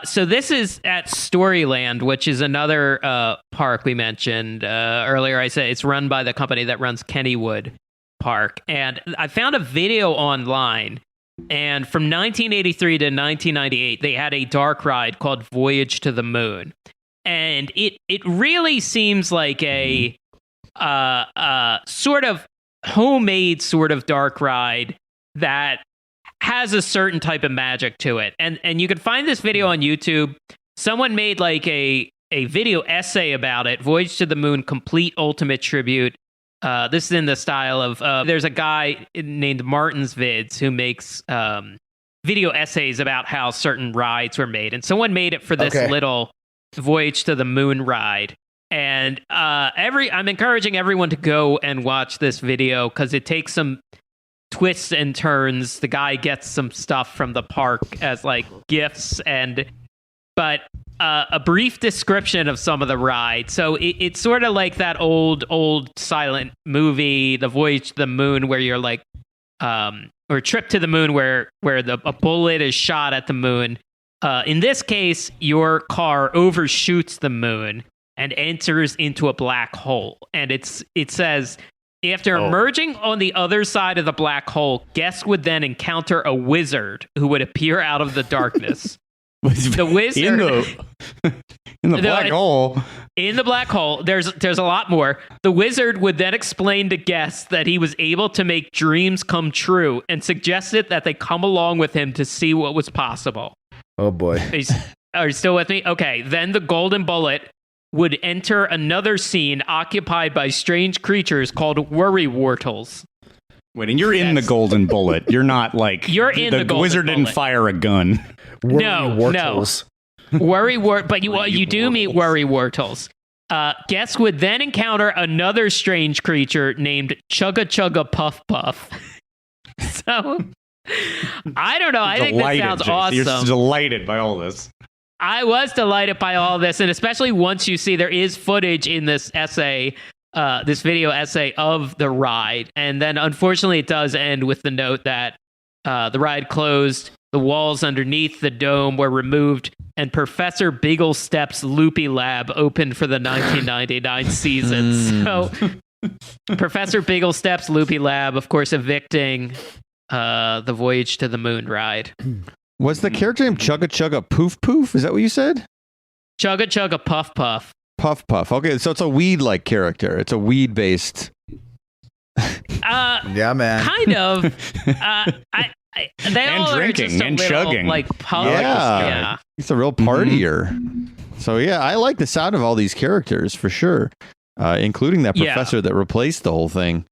So this is at Storyland, which is another park we mentioned earlier. I said it's run by the company that runs Kennywood Park. And I found a video online. And from 1983 to 1998, they had a dark ride called Voyage to the Moon. And it really seems like a sort of homemade sort of dark ride that has a certain type of magic to it. And you can find this video on YouTube. Someone made like a video essay about it, Voyage to the Moon, Complete Ultimate Tribute. This is in the style of, there's a guy named Martin's Vids who makes video essays about how certain rides were made. And someone made it for this little Voyage to the Moon ride. And I'm encouraging everyone to go and watch this video because it takes some twists and turns. The guy gets some stuff from the park as like gifts, but a brief description of some of the rides. So it's sort of like that old silent movie, The Voyage to the Moon, where you're like, or Trip to the Moon, where a bullet is shot at the moon. In this case, your car overshoots the moon and enters into a black hole. And it says, after emerging on the other side of the black hole, guests would then encounter a wizard who would appear out of the darkness. The wizard in the black hole. In the black hole, there's a lot more. The wizard would then explain to guests that he was able to make dreams come true and suggested that they come along with him to see what was possible. Oh boy. Are you still with me? Okay. Then the golden bullet would enter another scene occupied by strange creatures called worry wartles. Wait, and you're in the golden bullet. You're not like you're in the golden wizard bullet. Didn't fire a gun. No. But you do meet worry wartles. Guests would then encounter another strange creature named Chugga Chugga Puff Puff. So I don't know. I think that sounds awesome. You're delighted by all this. I was delighted by all this, and especially once you see there is footage in this essay, this video essay of the ride. And then unfortunately it does end with the note that the ride closed, the walls underneath the dome were removed, and Professor Bigglestep's Loopy Lab opened for the 1999 season. So Professor Bigglestep's Loopy Lab, of course, evicting the Voyage to the Moon ride. Was the character named Chugga Chugga Poof Poof? Is that what you said? Chugga Chugga Puff Puff. Puff Puff. Okay, so it's a weed-like character. It's a weed-based. Yeah, man. Kind of. They and all drinking are just and little, chugging. like pub. Yeah. He's a real partier. So yeah, I like the sound of all these characters for sure, including that professor that replaced the whole thing.